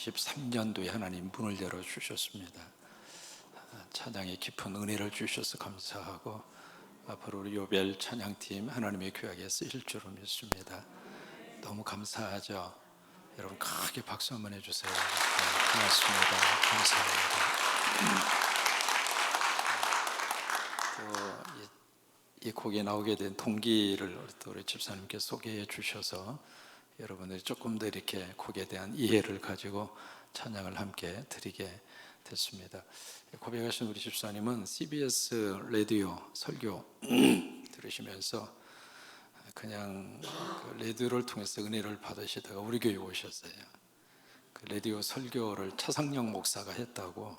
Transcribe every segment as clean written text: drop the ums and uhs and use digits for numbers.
2023년도에 하나님 문을 열어주셨습니다. 찬양의 깊은 은혜를 주셔서 감사하고 앞으로 우리 요별 찬양팀 하나님의 귀하게 쓰실 줄을 믿습니다. 너무 감사하죠. 여러분 크게 박수 한번 해주세요. 네, 고맙습니다. 감사합니다. 또 이 곡에 나오게 된 동기를 또 우리 집사님께 소개해 주셔서 여러분들이 조금 더 이렇게 곡에 대한 이해를 가지고 찬양을 함께 드리게 됐습니다. 고백하신 우리 집사님은 CBS 라디오 설교 들으시면서 그냥 그 라디오를 통해서 은혜를 받으시다가 우리 교회 오셨어요. 그 라디오 설교를 차상영 목사가 했다고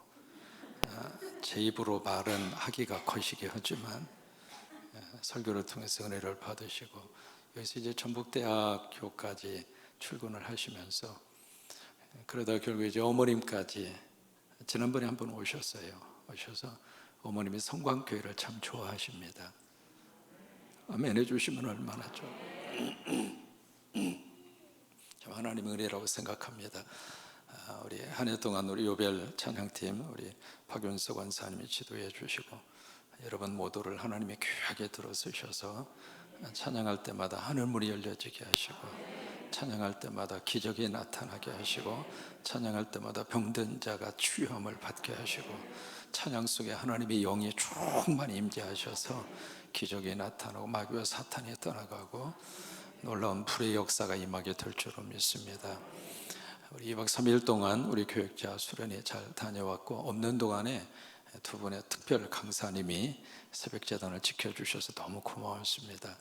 제 입으로 말은 하기가 거시기 하지만 설교를 통해서 은혜를 받으시고 여기서 이제 전북대학교까지 출근을 하시면서 그러다 결국 이제 어머님까지 지난번에 한번 오셨어요. 오셔서 어머님이 성광교회를 참 좋아하십니다. 아멘 해주시면 얼마나 좀 하나님의 은혜라고 생각합니다. 우리 한 해 동안 우리 요별 찬양팀 우리 박윤석 원사님이 지도해 주시고 여러분 모두를 하나님의 귀하게 들어쓰셔서 찬양할 때마다 하늘문이 열려지게 하시고 찬양할 때마다 기적이 나타나게 하시고 찬양할 때마다 병든 자가 치유함을 받게 하시고 찬양 속에 하나님의 영이 충만히 임재하셔서 기적이 나타나고 마귀와 사탄이 떠나가고 놀라운 불의 역사가 임하게 될 줄로 믿습니다. 우리 2박 3일 동안 우리 교육자 수련회 잘 다녀왔고 없는 동안에 두 분의 특별 강사님이 새벽재단을 지켜주셔서 너무 고마웠습니다.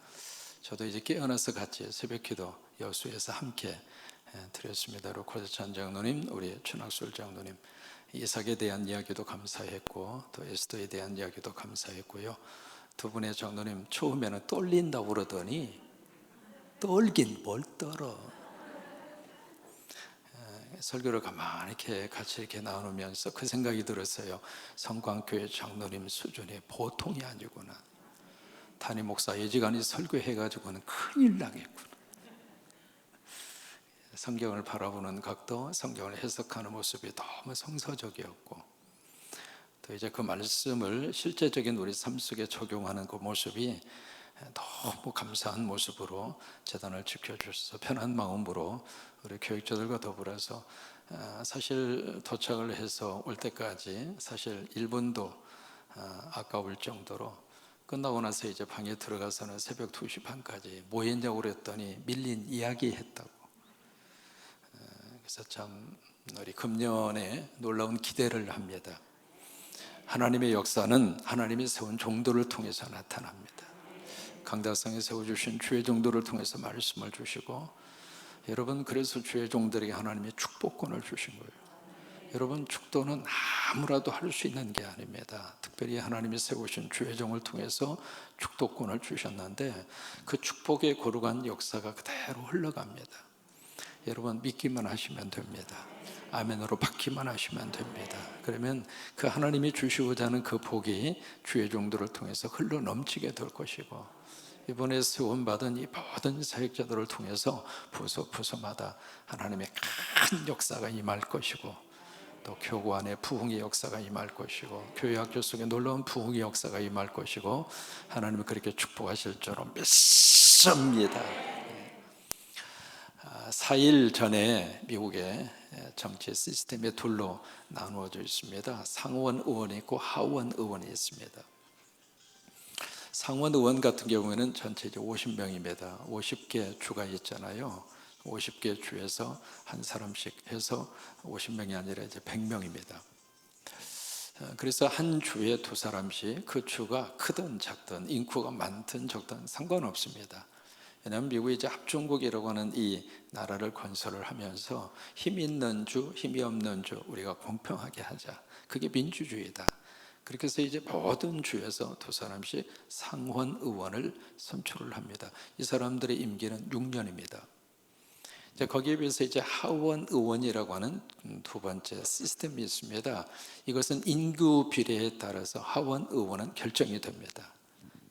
저도 이제 깨어나서 같이 새벽기도 여수에서 함께 드렸습니다. 로코르찬 장로님, 우리 최낙술 장로님 이삭에 대한 이야기도 감사했고 또 에스더에 대한 이야기도 감사했고요. 두 분의 장로님 처음에는 떨린다고 그러더니 떨긴 뭘 떨어. 설교를 가만히 이렇게 같이 이렇게 나누면서 그 생각이 들었어요. 성광교회 장로님 수준이 보통이 아니구나. 담임 목사 예지간이 설교해가지고는 큰일 나겠구나. 성경을 바라보는 각도, 성경을 해석하는 모습이 너무 성서적이었고 또 이제 그 말씀을 실제적인 우리 삶 속에 적용하는 그 모습이 너무 감사한 모습으로 재단을 지켜주셔서 편한 마음으로 우리 교육자들과 더불어서 사실 도착을 해서 올 때까지 사실 1분도 아까울 정도로 끝나고 나서 이제 방에 들어가서는 새벽 2시 반까지 뭐 했냐고 그랬더니 밀린 이야기 했다고. 그래서 참 우리 금년에 놀라운 기대를 합니다. 하나님의 역사는 하나님이 세운 종도를 통해서 나타납니다. 강다성에 세워주신 주의 종도를 통해서 말씀을 주시고 여러분 그래서 주의 종들에게 하나님이 축복권을 주신 거예요. 여러분 축도는 아무라도 할 수 있는 게 아닙니다. 특별히 하나님이 세우신 주의 종을 통해서 축도권을 주셨는데 그 축복의 거룩한 역사가 그대로 흘러갑니다. 여러분 믿기만 하시면 됩니다. 아멘으로 받기만 하시면 됩니다. 그러면 그 하나님이 주시고자 하는 그 복이 주의 종들을 통해서 흘러 넘치게 될 것이고 이번에 세움받은 이 모든 사역자들을 통해서 부서마다 하나님의 큰 역사가 임할 것이고 또 교구 안에 부흥의 역사가 임할 것이고 교회 학교 속에 놀라운 부흥의 역사가 임할 것이고 하나님은 그렇게 축복하실 줄로 믿습니다. 4일 전에 미국의 정치 시스템의 둘로 나누어져 있습니다. 상원 의원이 있고 하원 의원이 있습니다. 상원 의원 같은 경우에는 전체 이제 50명입니다. 50개 주가 있잖아요. 50개 주에서 한 사람씩 해서 50명이 아니라 이제 100명입니다. 그래서 한 주에 두 사람씩 그 주가 크든 작든 인구가 많든 적든 상관없습니다. 왜냐하면 미국이 이제 합중국이라고 하는 이 나라를 건설을 하면서 힘 있는 주, 힘이 없는 주 우리가 공평하게 하자. 그게 민주주의다. 그렇게 해서 이제 모든 주에서 두 사람씩 상원 의원을 선출을 합니다. 이 사람들의 임기는 6년입니다. 거기에 비해서 이제 하원 의원이라고 하는 두 번째 시스템이 있습니다. 이것은 인구 비례에 따라서 하원 의원은 결정이 됩니다.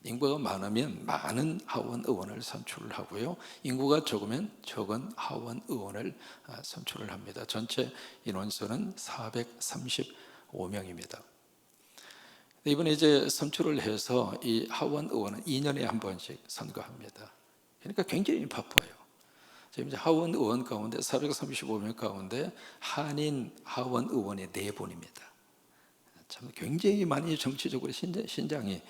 인구가 많으면 많은 하원 의원을 선출을 하고요, 인구가 적으면 적은 하원 의원을 선출을 합니다. 전체 인원수는 435명입니다. 이번에 이제 선출을 해서 이 하원 의원은 2년에 한 번씩 선거합니다. 그러니까 굉장히 바빠요. 지금 이제 하원 의원 가운데 435명 가운데 한인 하원 의원이 4분입니다. 참 굉장히 많이 정치적으로 신장이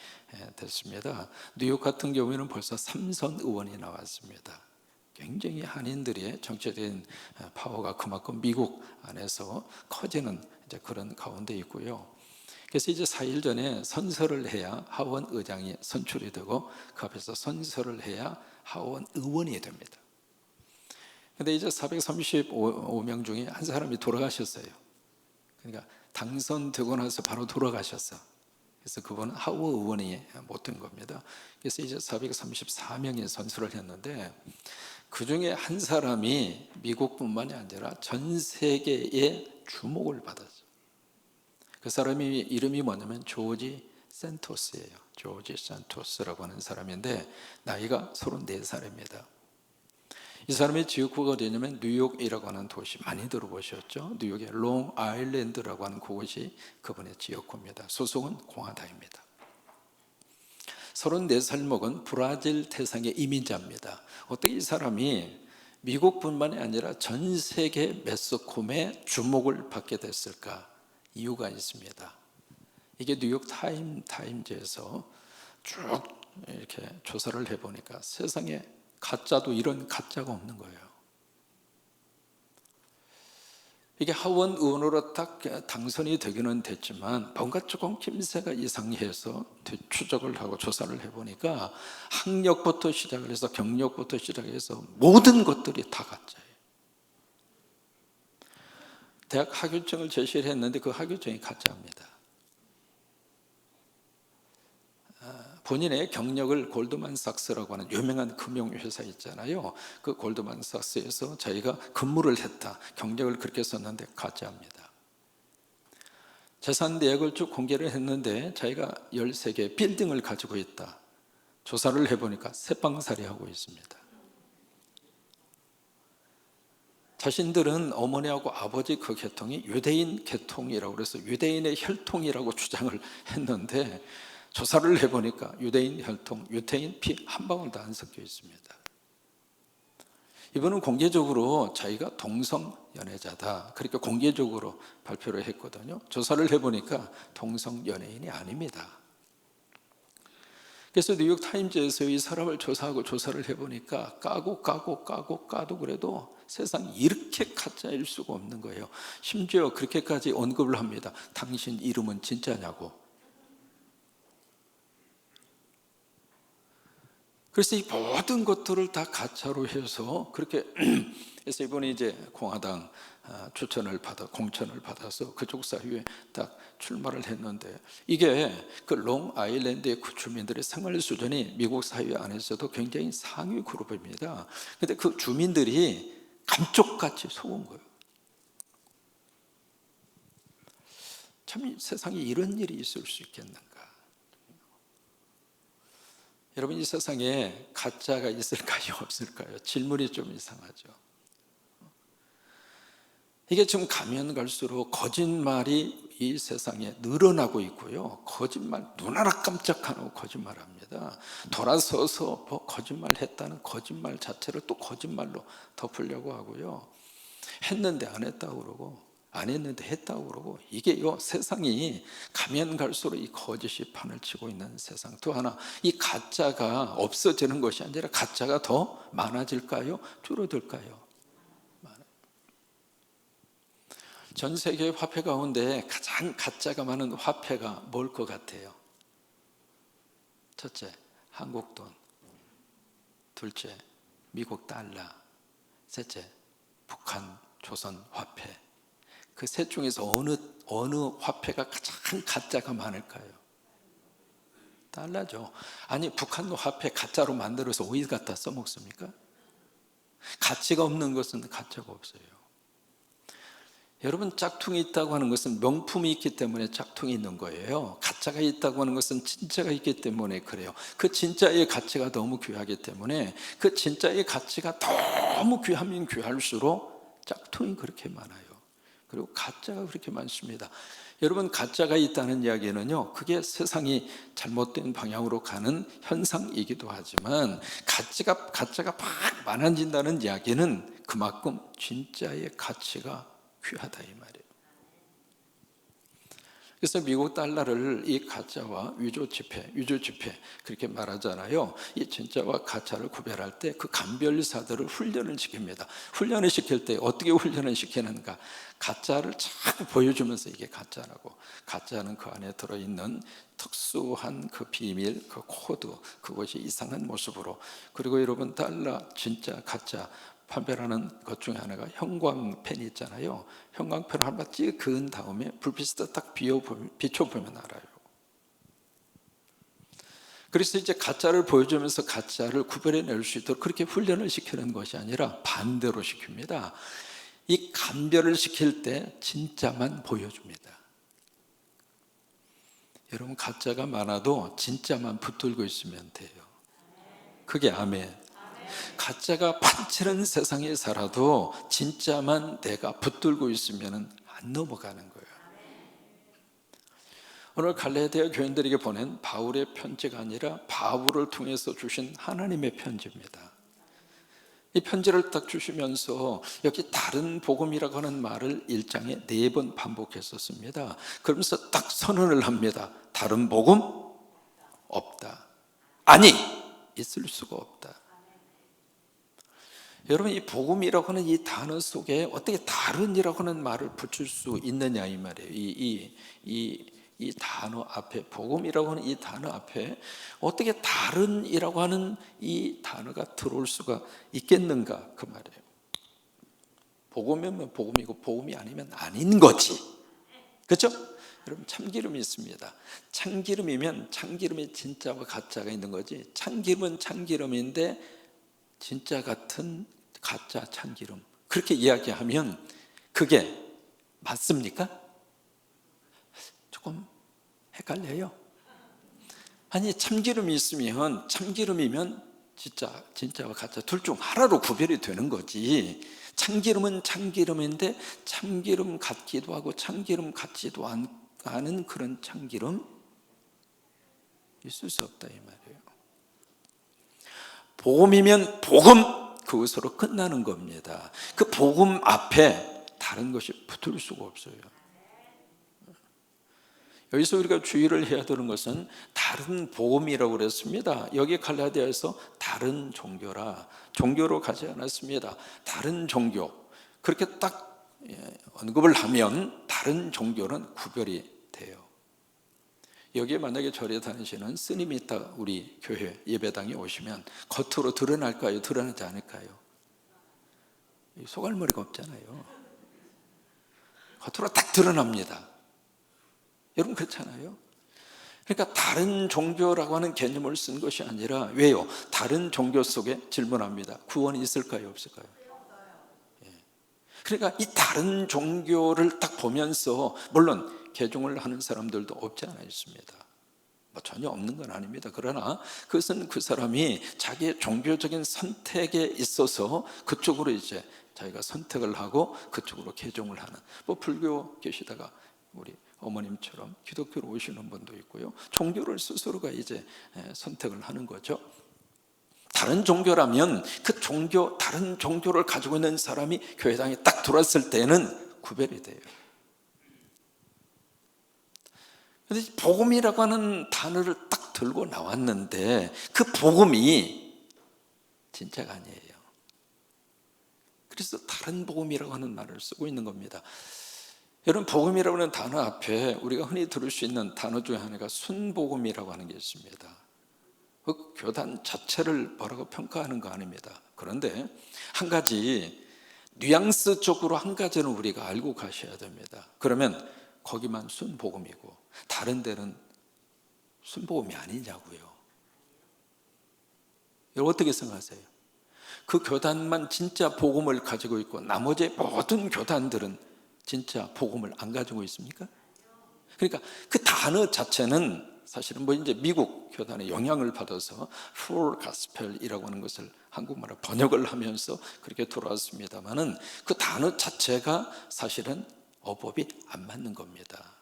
됐습니다. 뉴욕 같은 경우에는 벌써 3선 의원이 나왔습니다. 굉장히 한인들의 정치적인 파워가 그만큼 미국 안에서 커지는 이제 그런 가운데 있고요. 그래서 이제 4일 전에 선서를 해야 하원 의장이 선출이 되고 그 앞에서 선서를 해야 하원 의원이 됩니다. 근데 이제 435명 중에 한 사람이 돌아가셨어요. 그러니까 당선되고 나서 바로 돌아가셨어. 그래서 그분은 하원 의원이 못 된 겁니다. 그래서 이제 434명이 선출을 했는데 그 중에 한 사람이 미국뿐만이 아니라 전 세계의 주목을 받았어요. 그 사람이 이름이 뭐냐면 조지 산토스예요. 조지 산토스라고 하는 사람인데 나이가 34살입니다. 이 사람의 지역구가 어디냐면 뉴욕이라고 하는 도시 많이 들어보셨죠? 뉴욕의 롱 아일랜드라고 하는 그곳이 그분의 지역구입니다. 소속은 공화당입니다. 34살 먹은 브라질 태상의 이민자입니다. 어떻게 이 사람이 미국뿐만이 아니라 전 세계 매스컴의 주목을 받게 됐을까? 이유가 있습니다. 이게 뉴욕 타임즈에서 쭉 이렇게 조사를 해보니까 세상에 가짜도 이런 가짜가 없는 거예요. 이게 하원 의원으로 딱 당선이 되기는 됐지만 뭔가 조금 김새가 이상해서 추적을 하고 조사를 해보니까 학력부터 시작을 해서 경력부터 시작해서 모든 것들이 다 가짜예요. 대학 학위증을 제시를 했는데 그 학위증이 가짜입니다. 본인의 경력을 골드만삭스라고 하는 유명한 금융회사 있잖아요. 그 골드만삭스에서 자기가 근무를 했다, 경력을 그렇게 썼는데 가짜입니다. 재산 내역을 쭉 공개를 했는데 자기가 13개 빌딩을 가지고 있다. 조사를 해보니까 새빵살이하고 있습니다. 자신들은 어머니하고 아버지 그 계통이 유대인 계통이라고 그래서 유대인의 혈통이라고 주장을 했는데 조사를 해보니까 유대인 혈통, 유대인 피 한 방울도 안 섞여 있습니다. 이분은 공개적으로 자기가 동성 연애자다 그렇게 공개적으로 발표를 했거든요. 조사를 해보니까 동성 연예인이 아닙니다. 그래서 뉴욕 타임즈에서 이 사람을 조사하고 조사를 해보니까 까도 그래도 세상에 이렇게 가짜일 수가 없는 거예요. 심지어 그렇게까지 언급을 합니다. 당신 이름은 진짜냐고. 그래서 이 모든 것들을 다 가짜로 해서 그렇게 해서 이번에 이제 공화당 공천을 받아서 그쪽 사회에 딱 출마를 했는데 이게 그 롱 아일랜드의 그 주민들의 생활 수준이 미국 사회 안에서도 굉장히 상위 그룹입니다. 근데 그 주민들이 감쪽같이 속은 거예요. 참 세상에 이런 일이 있을 수 있겠는가? 여러분, 이 세상에 가짜가 있을까요? 없을까요? 질문이 좀 이상하죠. 이게 지금 가면 갈수록 거짓말이 이 세상에 늘어나고 있고요. 거짓말, 눈 하나 깜짝 안 하고 거짓말합니다. 돌아서서 뭐 거짓말했다는 거짓말 자체를 또 거짓말로 덮으려고 하고요. 했는데 안 했다고 그러고 안 했는데 했다고 그러고 이게 세상이 가면 갈수록 이 거짓이 판을 치고 있는 세상. 또 하나, 이 가짜가 없어지는 것이 아니라 가짜가 더 많아질까요? 줄어들까요? 전 세계 화폐 가운데 가장 가짜가 많은 화폐가 뭘 것 같아요? 첫째, 한국 돈. 둘째, 미국 달러. 셋째, 북한 조선 화폐. 그 셋 중에서 어느 화폐가 가장 가짜가 많을까요? 달러죠. 아니, 북한 화폐 가짜로 만들어서 어디 갖다 써먹습니까? 가치가 없는 것은 가짜가 없어요. 여러분, 짝퉁이 있다고 하는 것은 명품이 있기 때문에 짝퉁이 있는 거예요. 가짜가 있다고 하는 것은 진짜가 있기 때문에 그래요. 그 진짜의 가치가 너무 귀하기 때문에 그 진짜의 가치가 너무 귀하면 귀할수록 짝퉁이 그렇게 많아요. 그리고 가짜가 그렇게 많습니다. 여러분, 가짜가 있다는 이야기는요, 그게 세상이 잘못된 방향으로 가는 현상이기도 하지만 가짜가 막 많아진다는 이야기는 그만큼 진짜의 가치가 귀하다 이 말이에요. 그래서 미국 달러를 이 가짜와 위조 지폐 그렇게 말하잖아요. 이 진짜와 가짜를 구별할 때 그 감별사들을 훈련을 시킵니다. 훈련을 시킬 때 어떻게 훈련을 시키는가? 가짜를 자꾸 보여주면서 이게 가짜라고, 가짜는 그 안에 들어있는 특수한 그 비밀, 그 코드, 그것이 이상한 모습으로. 그리고 여러분, 달러, 진짜, 가짜 판별하는 것 중에 하나가 형광펜이 있잖아요. 형광펜을 한번 찌 그은 다음에 불빛에다 딱 비춰보면 알아요. 그래서 이제 가짜를 보여주면서 가짜를 구별해낼 수 있도록 그렇게 훈련을 시키는 것이 아니라 반대로 시킵니다. 이 감별을 시킬 때 진짜만 보여줍니다. 여러분, 가짜가 많아도 진짜만 붙들고 있으면 돼요. 그게 아멘. 가짜가 판치는 세상에 살아도 진짜만 내가 붙들고 있으면 안 넘어가는 거예요. 오늘 갈라디아 교인들에게 보낸 바울의 편지가 아니라 바울을 통해서 주신 하나님의 편지입니다. 이 편지를 딱 주시면서 여기 다른 복음이라고 하는 말을 1장에 4번 반복했었습니다. 그러면서 딱 선언을 합니다. 다른 복음 없다. 아니, 있을 수가 없다. 여러분, 이 복음이라고 하는 이 단어 속에 어떻게 다른이라고 하는 말을 붙일 수 있느냐 이 말이에요. 이 단어 앞에, 복음이라고 하는 이 단어 앞에 어떻게 다른이라고 하는 이 단어가 들어올 수가 있겠는가 그 말이에요. 복음이면 복음이고 복음이 아니면 아닌 거지. 그렇죠? 여러분, 참기름이 있습니다. 참기름이면 참기름에 진짜와 가짜가 있는 거지. 참기름은 참기름인데 진짜 같은 가짜 참기름, 그렇게 이야기하면 그게 맞습니까? 조금 헷갈려요. 아니, 참기름이 있으면 참기름이면 진짜와 가짜 둘 중 하나로 구별이 되는 거지. 참기름은 참기름인데 참기름 같기도 하고 참기름 같지도 않은 그런 참기름 있을 수 없다 이 말이에요. 복음이면 복음, 그것으로 끝나는 겁니다. 그 복음 앞에 다른 것이 붙을 수가 없어요. 여기서 우리가 주의를 해야 되는 것은 다른 복음이라고 그랬습니다. 여기 갈라디아에서 다른 종교라, 종교로 가지 않았습니다. 다른 종교, 그렇게 딱 언급을 하면 다른 종교는 구별이 돼요. 여기에 만약에 절에 다니시는 스님이 있다 우리 교회 예배당에 오시면 겉으로 드러날까요? 드러나지 않을까요? 소갈머리가 없잖아요. 겉으로 딱 드러납니다. 여러분, 그렇잖아요. 그러니까 다른 종교라고 하는 개념을 쓴 것이 아니라, 왜요? 다른 종교 속에 질문합니다. 구원이 있을까요? 없을까요? 그러니까 이 다른 종교를 딱 보면서, 물론 개종을 하는 사람들도 없지 않아 있습니다. 전혀 없는 건 아닙니다. 그러나 그것은 그 사람이 자기의 종교적인 선택에 있어서 그쪽으로 이제 자기가 선택을 하고 그쪽으로 개종을 하는, 불교 계시다가 우리 어머님처럼 기독교로 오시는 분도 있고요. 종교를 스스로가 이제 선택을 하는 거죠. 다른 종교라면 그 종교, 다른 종교를 가지고 있는 사람이 교회당에 딱 들어왔을 때는 구별이 돼요. 그런데 복음이라고 하는 단어를 딱 들고 나왔는데 그 복음이 진짜가 아니에요. 그래서 다른 복음이라고 하는 말을 쓰고 있는 겁니다. 여러분, 복음이라고 하는 단어 앞에 우리가 흔히 들을 수 있는 단어 중에 하나가 순복음이라고 하는 게 있습니다. 그 교단 자체를 뭐라고 평가하는 거 아닙니다. 그런데 한 가지 뉘앙스적으로 한 가지는 우리가 알고 가셔야 됩니다. 그러면 거기만 순복음이고 다른 데는 순복음이 아니냐고요. 여러분, 어떻게 생각하세요? 그 교단만 진짜 복음을 가지고 있고 나머지 모든 교단들은 진짜 복음을 안 가지고 있습니까? 그러니까 그 단어 자체는 사실은 뭐 이제 미국 교단의 영향을 받아서 full gospel이라고 하는 것을 한국말로 번역을 하면서 그렇게 돌아왔습니다만은 그 단어 자체가 사실은 어법이 안 맞는 겁니다.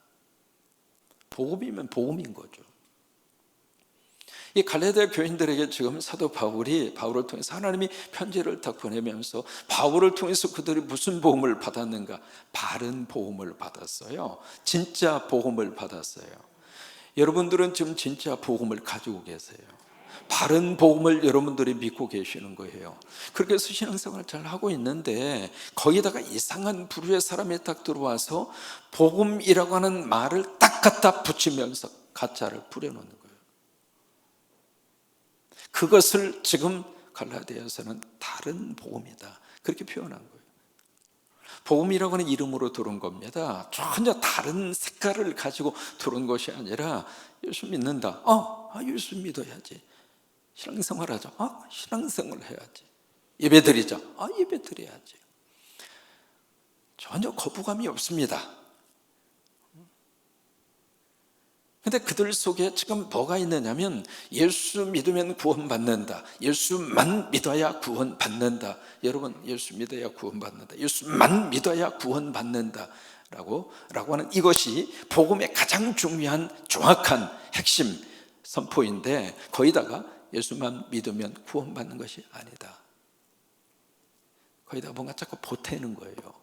복음이면 복음인 거죠. 이 갈라디아 교인들에게 지금 사도 바울을 통해서 하나님이 편지를 딱 보내면서 바울을 통해서 그들이 무슨 복음을 받았는가? 바른 복음을 받았어요. 진짜 복음을 받았어요. 여러분들은 지금 진짜 복음을 가지고 계세요. 바른 복음을 여러분들이 믿고 계시는 거예요. 그렇게 해서 신앙생활을 잘 하고 있는데 거기다가 이상한 부류의 사람이 딱 들어와서 복음이라고 하는 말을 딱 갖다 붙이면서 가짜를 뿌려놓는 거예요. 그것을 지금 갈라디아서는 다른 복음이다, 그렇게 표현한 거예요. 복음이라고 하는 이름으로 들어온 겁니다. 전혀 다른 색깔을 가지고 들어온 것이 아니라 예수 믿는다. 예수 믿어야지. 신앙생활 하자. 신앙생활 해야지. 예배 드리자. 예배 드려야지. 전혀 거부감이 없습니다. 근데 그들 속에 지금 뭐가 있느냐면 예수 믿으면 구원받는다, 예수만 믿어야 구원받는다. 여러분, 예수 믿어야 구원받는다, 예수만 믿어야 구원받는다 라고 하는 이것이 복음의 가장 중요한 정확한 핵심 선포인데 거기다가 예수만 믿으면 구원받는 것이 아니다, 거기다가 뭔가 자꾸 보태는 거예요.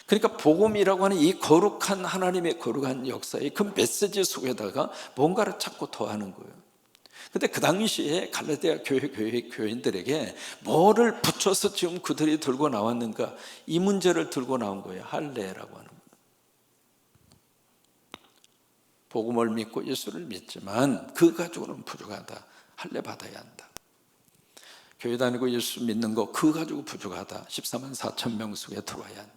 그러니까 복음이라고 하는 이 거룩한 하나님의 거룩한 역사의 그 메시지 속에다가 뭔가를 자꾸 더하는 거예요. 근데 그 당시에 갈라디아 교인들에게 뭐를 붙여서 지금 그들이 들고 나왔는가? 이 문제를 들고 나온 거예요. 할례라고 하는 거예요. 복음을 믿고 예수를 믿지만 그 가지고는 부족하다. 할례 받아야 한다. 교회 다니고 예수 믿는 거 그 가지고 부족하다. 14만 4천 명 속에 들어와야 한다.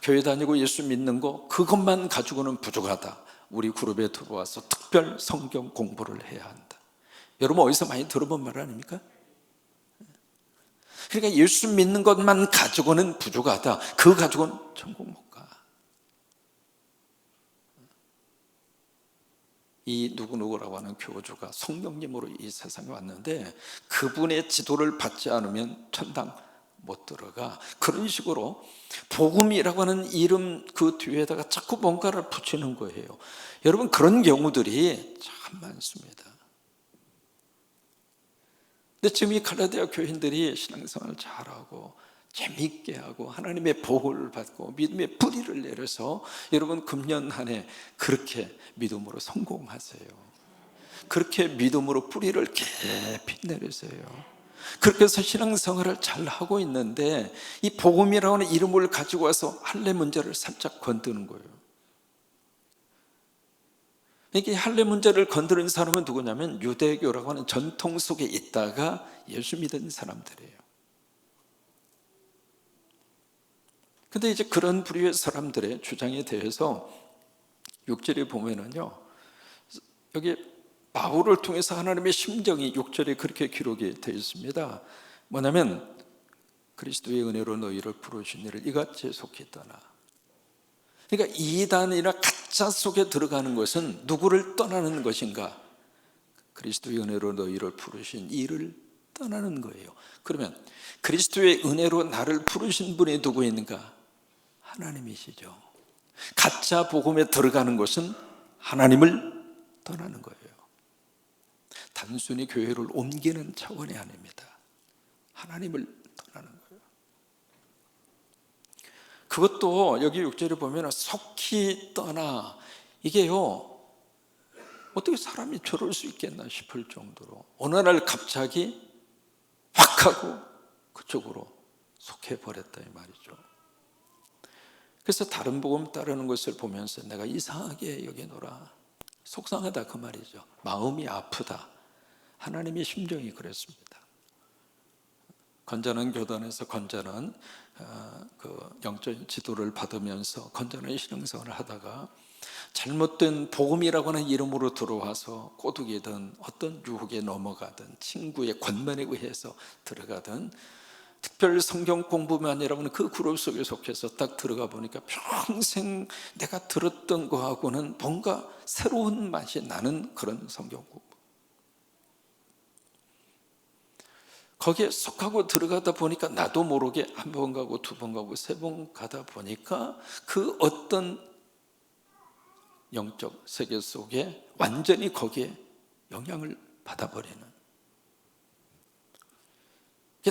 교회 다니고 예수 믿는 거 그것만 가지고는 부족하다. 우리 그룹에 들어와서 특별 성경 공부를 해야 한다. 여러분 어디서 많이 들어본 말 아닙니까? 그러니까 예수 믿는 것만 가지고는 부족하다. 그거 가지고는 천국 못 가. 이 누구누구라고 하는 교주가 성령님으로 이 세상에 왔는데 그분의 지도를 받지 않으면 천당 못 들어가. 그런 식으로 복음이라고 하는 이름 그 뒤에다가 자꾸 뭔가를 붙이는 거예요. 여러분 그런 경우들이 참 많습니다. 근데 지금 이 갈라디아 교인들이 신앙생활을 잘하고 재미있게 하고 하나님의 복을 받고 믿음의 뿌리를 내려서 여러분 금년 한 해 그렇게 믿음으로 성공하세요. 그렇게 믿음으로 뿌리를 깊이 내리세요. 그렇게 해서 신앙생활을 잘 하고 있는데 이 복음이라고 하는 이름을 가지고 와서 할례 문제를 살짝 건드는 거예요. 이게 할례 문제를 건드는 사람은 누구냐면 유대교라고 하는 전통 속에 있다가 예수 믿은 사람들이에요. 근데 이제 그런 부류의 사람들의 주장에 대해서 6절에 보면은요, 여기 바울을 통해서 하나님의 심정이 6절에 그렇게 기록이 되어 있습니다. 뭐냐면 그리스도의 은혜로 너희를 부르신 이를 이같이 속히 떠나. 그러니까 이단이나 가짜 속에 들어가는 것은 누구를 떠나는 것인가? 그리스도의 은혜로 너희를 부르신 이를 떠나는 거예요. 그러면 그리스도의 은혜로 나를 부르신 분이 누구인가? 하나님이시죠. 가짜 복음에 들어가는 것은 하나님을 떠나는 거예요. 단순히 교회를 옮기는 차원이 아닙니다. 하나님을 떠나는 거예요. 그것도 여기 6절에 보면 속히 떠나. 이게요, 어떻게 사람이 저럴 수 있겠나 싶을 정도로 어느 날 갑자기 확 하고 그쪽으로 속해버렸다 이 말이죠. 그래서 다른 복음 따르는 것을 보면서 내가 이상하게 여기노라, 속상하다 그 말이죠. 마음이 아프다. 하나님의 심정이 그랬습니다. 건전한 교단에서 건전한 그 영적인 지도를 받으면서 건전한 신앙생활을 하다가 잘못된 복음이라고 하는 이름으로 들어와서 꼬드기든 어떤 유혹에 넘어가든 친구의 권면에 의해서 들어가든 특별 성경 공부만이라면 그 그룹 속에 속해서 딱 들어가 보니까 평생 내가 들었던 거하고는 뭔가 새로운 맛이 나는 그런 성경 공부. 거기에 속하고 들어가다 보니까 나도 모르게 한 번 가고 두 번 가고 세 번 가다 보니까 그 어떤 영적 세계 속에 완전히 거기에 영향을 받아버리는,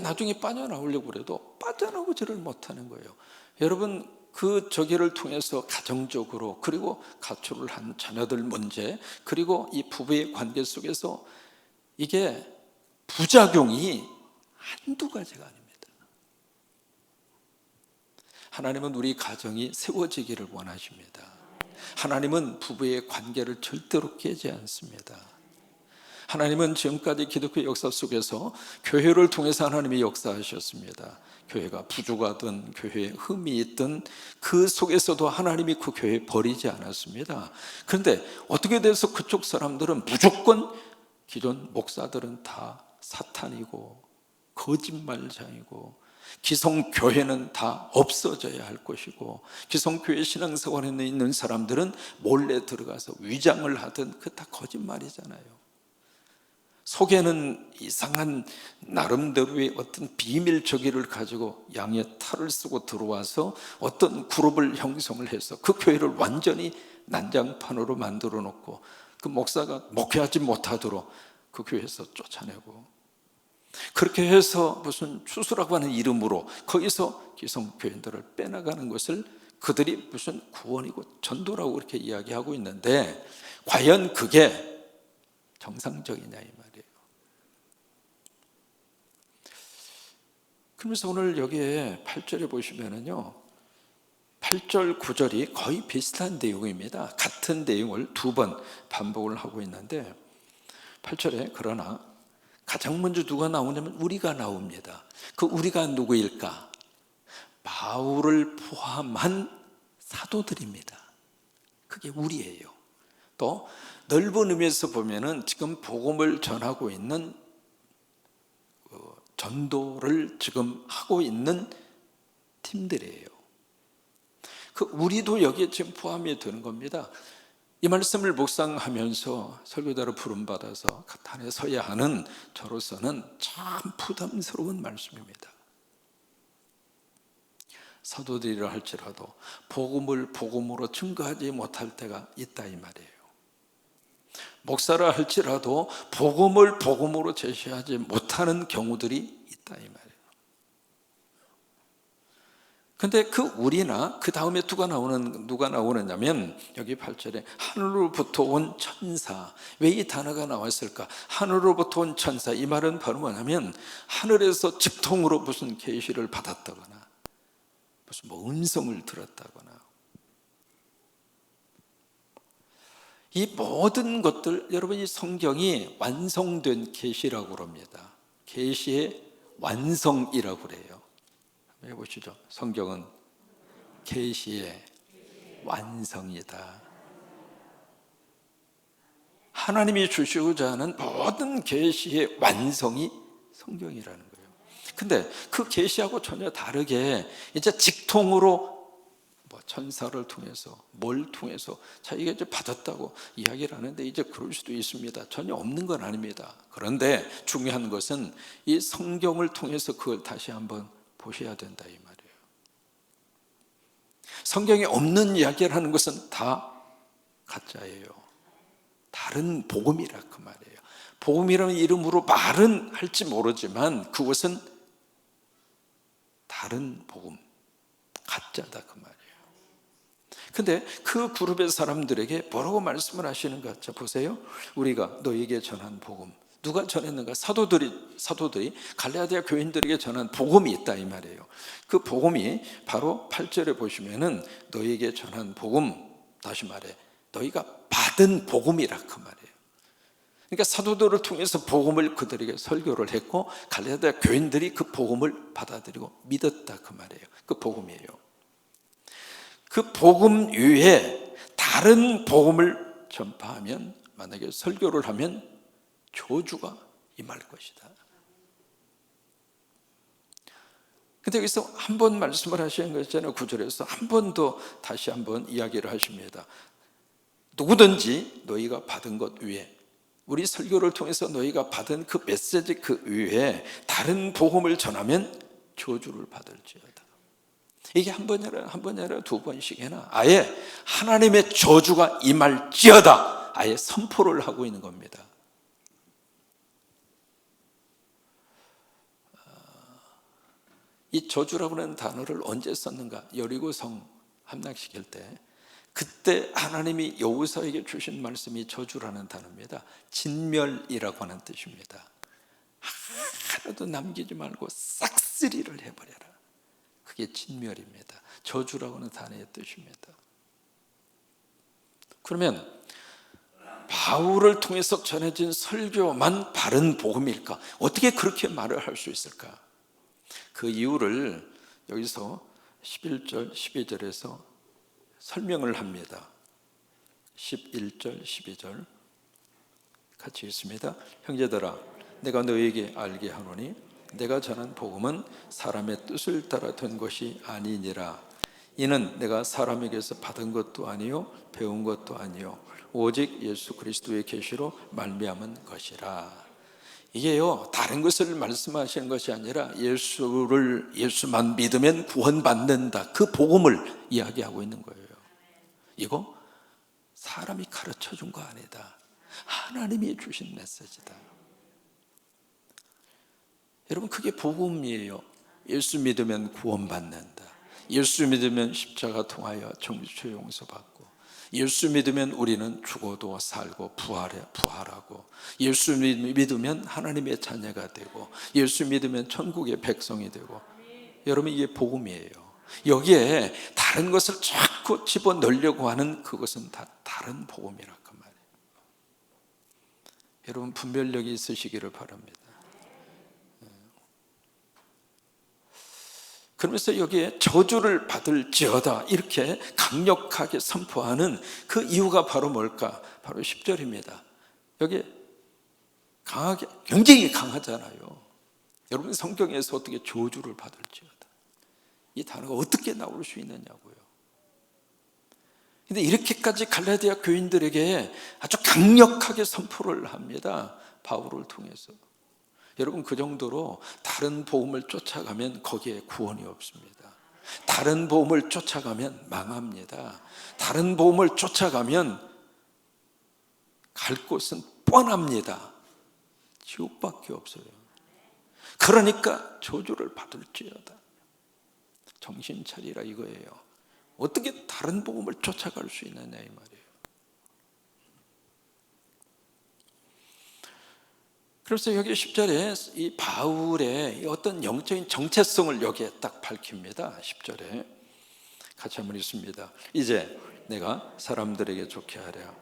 나중에 빠져나오려고 그래도 빠져나오지를 못하는 거예요. 여러분, 그 저기를 통해서 가정적으로, 그리고 가출을 한 자녀들 문제, 그리고 이 부부의 관계 속에서 이게 부작용이 한두 가지가 아닙니다. 하나님은 우리 가정이 세워지기를 원하십니다. 하나님은 부부의 관계를 절대로 깨지 않습니다. 하나님은 지금까지 기독교 역사 속에서 교회를 통해서 하나님이 역사하셨습니다. 교회가 부족하든 교회에 흠이 있든 그 속에서도 하나님이 그 교회 버리지 않았습니다. 그런데 어떻게 돼서 그쪽 사람들은 무조건 기존 목사들은 다 사탄이고 거짓말장이고 기성교회는 다 없어져야 할 것이고 기성교회 신앙생활에 있는 사람들은 몰래 들어가서 위장을 하든 그 다 거짓말이잖아요. 속에는 이상한 나름대로의 어떤 비밀 저기를 가지고 양의 탈을 쓰고 들어와서 어떤 그룹을 형성을 해서 그 교회를 완전히 난장판으로 만들어 놓고 그 목사가 목회하지 못하도록 그 교회에서 쫓아내고, 그렇게 해서 무슨 추수라고 하는 이름으로 거기서 기성교인들을 빼나가는 것을 그들이 무슨 구원이고 전도라고 그렇게 이야기하고 있는데, 과연 그게 정상적이냐 이 말이에요. 그러면서 오늘 여기에 8절에 보시면은요, 8절 9절이 거의 비슷한 내용입니다. 같은 내용을 두 번 반복을 하고 있는데, 8절에 그러나 가장 먼저 누가 나오냐면 우리가 나옵니다. 그 우리가 누구일까? 바울을 포함한 사도들입니다. 그게 우리예요. 또 넓은 의미에서 보면은 지금 복음을 전하고 있는 전도를 지금 하고 있는 팀들이에요. 그 우리도 여기에 지금 포함이 되는 겁니다. 이 말씀을 묵상하면서 설교자로 부름받아서 단에 서야 하는 저로서는 참 부담스러운 말씀입니다. 사도들이라 할지라도 복음을 복음으로 증거하지 못할 때가 있다 이 말이에요. 목사라 할지라도 복음을 복음으로 제시하지 못하는 경우들이 있다 이 말이에요. 근데 그 우리나 그 다음에 누가 나오느냐면 여기 8절에 하늘로부터 온 천사. 왜 이 단어가 나왔을까? 하늘로부터 온 천사, 이 말은 바로 뭐냐면 하늘에서 직통으로 무슨 계시를 받았다거나 무슨 뭐 음성을 들었다거나, 이 모든 것들, 여러분 이 성경이 완성된 계시라고 그럽니다. 계시의 완성이라고 그래요. 해보시죠. 성경은 계시의 완성이다. 하나님이 주시고자 하는 모든 계시의 완성이 성경이라는 거예요. 근데 그 계시하고 전혀 다르게 이제 직통으로 뭐 천사를 통해서 뭘 통해서 자기가 이제 받았다고 이야기를 하는데, 이제 그럴 수도 있습니다. 전혀 없는 건 아닙니다. 그런데 중요한 것은 이 성경을 통해서 그걸 다시 한번 보셔야 된다 이 말이에요. 성경에 없는 이야기를 하는 것은 다 가짜예요. 다른 복음이라 그 말이에요. 복음이라는 이름으로 말은 할지 모르지만 그것은 다른 복음, 가짜다 그 말이에요. 근데 그 그룹의 사람들에게 뭐라고 말씀을 하시는가? 자 보세요. 우리가 너에게 전한 복음, 누가 전했는가? 사도들이 갈라디아 교인들에게 전한 복음이 있다 이 말이에요. 그 복음이 바로 8절에 보시면은 너에게 전한 복음, 다시 말해 너희가 받은 복음이라 그 말이에요. 그러니까 사도들을 통해서 복음을 그들에게 설교를 했고 갈라디아 교인들이 그 복음을 받아들이고 믿었다 그 말이에요. 그 복음이에요. 그 복음 외에 다른 복음을 전파하면, 만약에 설교를 하면 저주가 임할 것이다. 근데 여기서 한 번 말씀을 하시는 거잖아요. 9절에서 한 번 더 다시 한번 이야기를 하십니다. 누구든지 너희가 받은 것 외에, 우리 설교를 통해서 너희가 받은 그 메시지 그 외에 다른 복음을 전하면 저주를 받을지어다. 이게 한 번이 아니라 두 번씩이나 아예 하나님의 저주가 임할지어다, 아예 선포를 하고 있는 겁니다. 이 저주라고 하는 단어를 언제 썼는가? 여리고성 함락시킬 때, 그때 하나님이 여호수아에게 주신 말씀이 저주라는 단어입니다. 진멸이라고 하는 뜻입니다. 하나도 남기지 말고 싹쓸이를 해버려라. 그게 진멸입니다. 저주라고 하는 단어의 뜻입니다. 그러면 바울을 통해서 전해진 설교만 바른 복음일까? 어떻게 그렇게 말을 할 수 있을까? 그 이유를 여기서 11절, 12절에서 설명을 합니다. 11절, 12절 같이 읽습니다. 형제들아, 내가 너에게 알게 하노니 내가 전한 복음은 사람의 뜻을 따라 된 것이 아니니라. 이는 내가 사람에게서 받은 것도 아니요 배운 것도 아니요 오직 예수 그리스도의 계시로 말미암은 것이라. 이게요, 다른 것을 말씀하시는 것이 아니라 예수만 믿으면 구원받는다, 그 복음을 이야기하고 있는 거예요. 이거 사람이 가르쳐 준 거 아니다. 하나님이 주신 메시지다. 여러분, 그게 복음이에요. 예수 믿으면 구원받는다. 예수 믿으면 십자가 통하여 정죄 용서받고, 예수 믿으면 우리는 죽어도 살고 부활하고, 예수 믿으면 하나님의 자녀가 되고, 예수 믿으면 천국의 백성이 되고. 여러분, 이게 복음이에요. 여기에 다른 것을 자꾸 집어넣으려고 하는 그것은 다 다른 복음이란 말이에요. 여러분, 분별력이 있으시기를 바랍니다. 그러면서 여기에 저주를 받을지어다 이렇게 강력하게 선포하는 그 이유가 바로 뭘까? 바로 10절입니다. 여기 강하게, 굉장히 강하잖아요. 여러분, 성경에서 어떻게 저주를 받을지어다, 이 단어가 어떻게 나올 수 있느냐고요. 근데 이렇게까지 갈라디아 교인들에게 아주 강력하게 선포를 합니다, 바울을 통해서. 여러분, 그 정도로 다른 복음을 쫓아가면 거기에 구원이 없습니다. 다른 복음을 쫓아가면 망합니다. 다른 복음을 쫓아가면 갈 곳은 뻔합니다. 지옥밖에 없어요. 그러니까 저주를 받을지어다. 정신 차리라 이거예요. 어떻게 다른 복음을 쫓아갈 수 있느냐 이 말이에요. 그래서 여기 10절에 이 바울의 어떤 영적인 정체성을 여기에 딱 밝힙니다. 10절에 같이 한번 읽습니다. 이제 내가 사람들에게 좋게 하랴,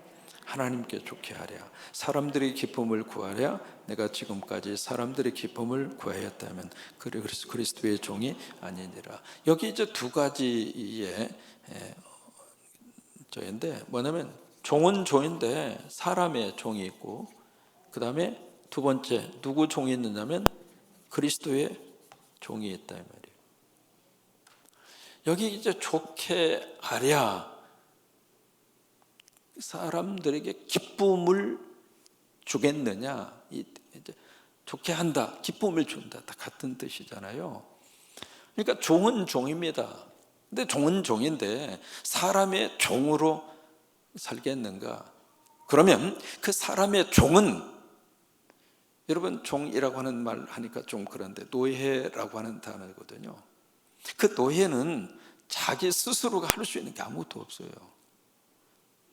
하나님께 좋게 하랴, 사람들의 기쁨을 구하랴, 내가 지금까지 사람들의 기쁨을 구하였다면 그래서 그리스도의 종이 아니니라. 여기 이제 두 가지의 저인데, 뭐냐면 종은 종인데 사람의 종이 있고, 그 다음에 두 번째, 누구 종이 있느냐면 그리스도의 종이 있다 이 말이에요. 여기 이제 좋게 하랴, 사람들에게 기쁨을 주겠느냐, 이제 좋게 한다, 기쁨을 준다, 다 같은 뜻이잖아요. 그러니까 종은 종입니다. 근데 종은 종인데 사람의 종으로 살겠는가? 그러면 그 사람의 종은, 여러분, 종이라고 하는 말 하니까 좀 그런데 노예라고 하는 단어거든요. 그 노예는 자기 스스로가 할 수 있는 게 아무것도 없어요.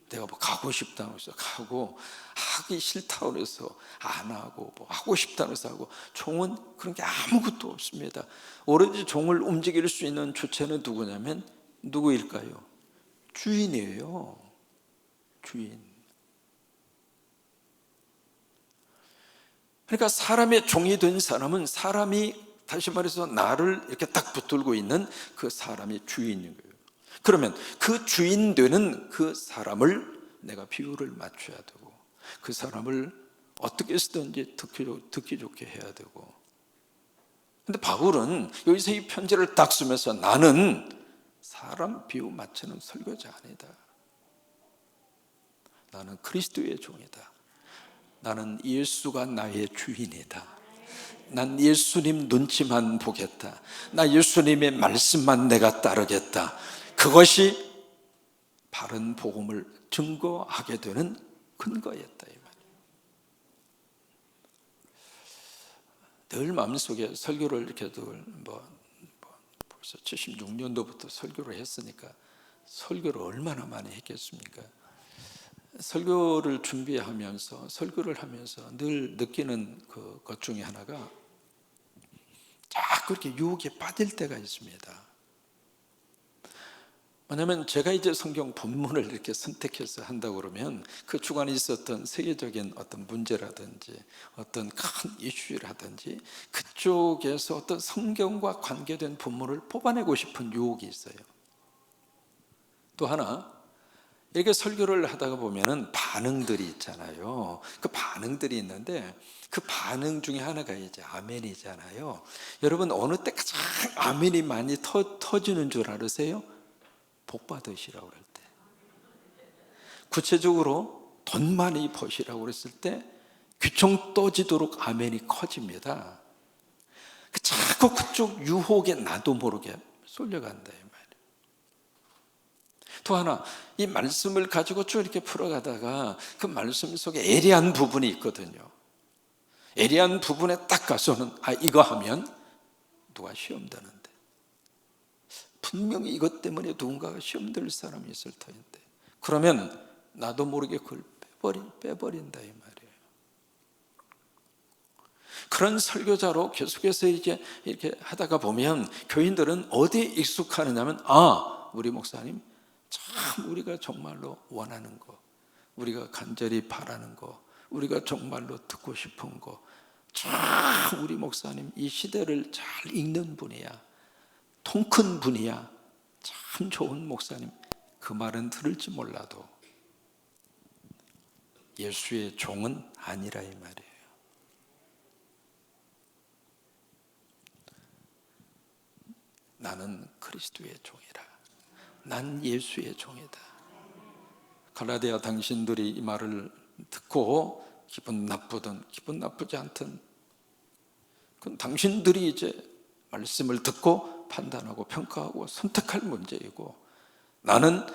내가 뭐 가고 싶다고 해서 가고, 하기 싫다고 해서 안 하고, 뭐 하고 싶다고 해서 하고. 종은 그런 게 아무것도 없습니다. 오로지 종을 움직일 수 있는 주체는 누구냐면 누구일까요? 주인이에요. 주인. 그러니까 사람의 종이 된 사람은, 사람이 다시 말해서 나를 이렇게 딱 붙들고 있는 그 사람이 주인인 거예요. 그러면 그 주인 되는 그 사람을 내가 비율을 맞춰야 되고, 그 사람을 어떻게 쓰든지 듣기 좋게 해야 되고, 근데 바울은 여기서 이 편지를 딱 쓰면서 나는 사람 비유 맞추는 설교자 아니다. 나는 그리스도의 종이다. 나는 예수가 나의 주인이다. 난 예수님 눈치만 보겠다. 나 예수님의 말씀만 내가 따르겠다. 그것이 바른 복음을 증거하게 되는 근거였다 이 말이에요. 늘 마음속에 설교를 이렇게 벌써 76년도부터 설교를 했으니까 설교를 얼마나 많이 했겠습니까? 설교를 준비하면서 설교를 하면서 늘 느끼는 것 중에 하나가 자꾸 이렇게 유혹에 빠질 때가 있습니다. 왜냐하면 제가 이제 성경 본문을 이렇게 선택해서 한다고 그러면 그 주간에 있었던 세계적인 어떤 문제라든지 어떤 큰 이슈라든지 그쪽에서 어떤 성경과 관계된 본문을 뽑아내고 싶은 유혹이 있어요. 또 하나, 이렇게 설교를 하다가 보면은 반응들이 있잖아요. 그 반응들이 있는데 그 반응 중에 하나가 이제 아멘이잖아요. 여러분 어느 때 가장 아멘이 많이 터지는 줄 알으세요? 복 받으시라고 그럴 때. 구체적으로 돈 많이 버시라고 그랬을 때 귀청 떠지도록 아멘이 커집니다. 자꾸 그쪽 유혹에 나도 모르게 쏠려간다 이 말이에요. 또 하나, 이 말씀을 가지고 쭉 이렇게 풀어가다가 그 말씀 속에 예리한 부분이 있거든요. 예리한 부분에 딱 가서는 이거 하면 누가 시험 드는데 분명히 이것 때문에 누군가가 시험 들 사람이 있을 터인데 그러면 나도 모르게 그걸 빼버린다 이 말이에요. 그런 설교자로 계속해서 이렇게 하다가 보면 교인들은 어디에 익숙하느냐면 우리 목사님 참 우리가 정말로 원하는 거, 우리가 간절히 바라는 거, 우리가 정말로 듣고 싶은 거, 참 우리 목사님 이 시대를 잘 읽는 분이야, 통 큰 분이야, 참 좋은 목사님. 그 말은 들을지 몰라도 예수의 종은 아니라 이 말이에요. 나는 그리스도의 종이라. 난 예수의 종이다. 갈라디아 당신들이 이 말을 듣고 기분 나쁘든 기분 나쁘지 않든 그건 당신들이 이제 말씀을 듣고 판단하고 평가하고 선택할 문제이고 나는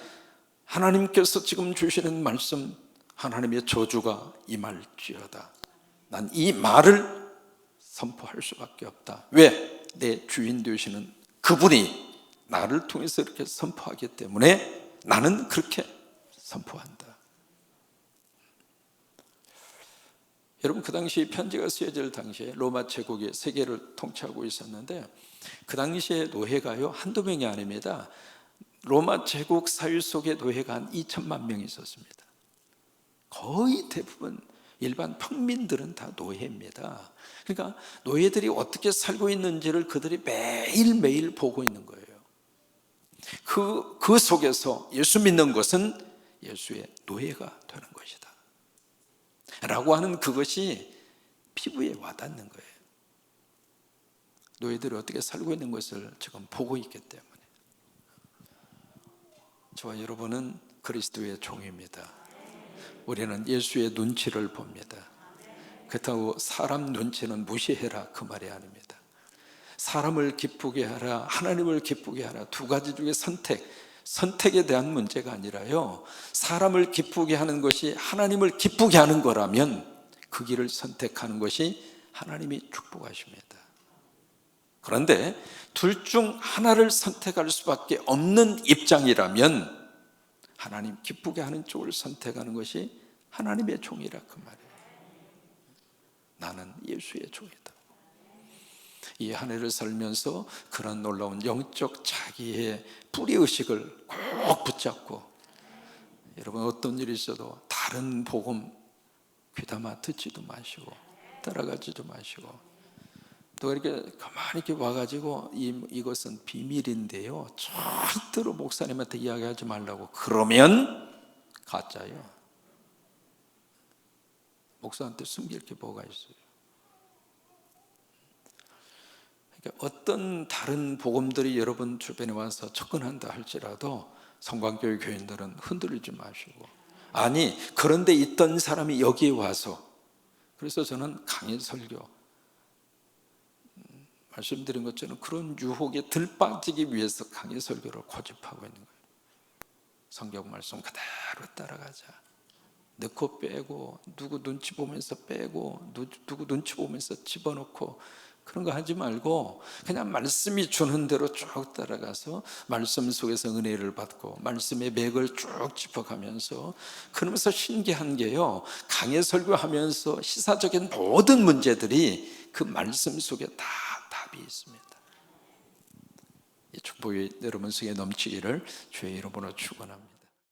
하나님께서 지금 주시는 말씀 하나님의 저주가 임할지어다. 난 이 말을 선포할 수밖에 없다. 왜? 내 주인 되시는 그분이 나를 통해서 이렇게 선포하기 때문에 나는 그렇게 선포한다. 여러분 그 당시 편지가 쓰여질 당시에 로마 제국이 세계를 통치하고 있었는데 그 당시에 노예가요 한두 명이 아닙니다. 로마 제국 사회 속에 노예가 한 2천만 명이 있었습니다. 거의 대부분 일반 평민들은 다 노예입니다. 그러니까 노예들이 어떻게 살고 있는지를 그들이 매일매일 보고 있는 거예요. 그 속에서 예수 믿는 것은 예수의 노예가 되는 것이다 라고 하는 그것이 피부에 와닿는 거예요. 노예들이 어떻게 살고 있는 것을 지금 보고 있기 때문에 저와 여러분은 그리스도의 종입니다. 우리는 예수의 눈치를 봅니다. 그렇다고 사람 눈치는 무시해라 그 말이 아닙니다. 사람을 기쁘게 하라, 하나님을 기쁘게 하라, 두 가지 중에 선택에 대한 문제가 아니라요, 사람을 기쁘게 하는 것이 하나님을 기쁘게 하는 거라면 그 길을 선택하는 것이 하나님이 축복하십니다. 그런데 둘 중 하나를 선택할 수밖에 없는 입장이라면 하나님 기쁘게 하는 쪽을 선택하는 것이 하나님의 종이라 그 말이에요. 나는 예수의 종이다. 이 한 해를 살면서 그런 놀라운 영적 자기의 뿌리의식을 꼭 붙잡고 여러분 어떤 일이 있어도 다른 복음 귀담아 듣지도 마시고 따라가지도 마시고 또 이렇게 가만히 이렇게 와가지고 이것은 비밀인데요 절대로 목사님한테 이야기하지 말라고 그러면 가짜예요. 목사한테 숨길 게 뭐가 있어요. 그러니까 어떤 다른 복음들이 여러분 주변에 와서 접근한다 할지라도 성광교회 교인들은 흔들리지 마시고, 아니 그런데 있던 사람이 여기에 와서, 그래서 저는 강의 설교 말씀드린 것처럼 그런 유혹에 들빠지기 위해서 강의 설교를 고집하고 있는 거예요. 성경 말씀 그대로 따라가자. 넣고 빼고, 누구 눈치 보면서 빼고, 누구 눈치 보면서 집어넣고, 그런 거 하지 말고 그냥 말씀이 주는 대로 쭉 따라가서 말씀 속에서 은혜를 받고 말씀의 맥을 쭉 짚어가면서, 그러면서 신기한 게요, 강해 설교하면서 시사적인 모든 문제들이 그 말씀 속에 다 답이 있습니다. 이 축복이 여러분 속에 넘치기를 주의 이름으로 축원합니다.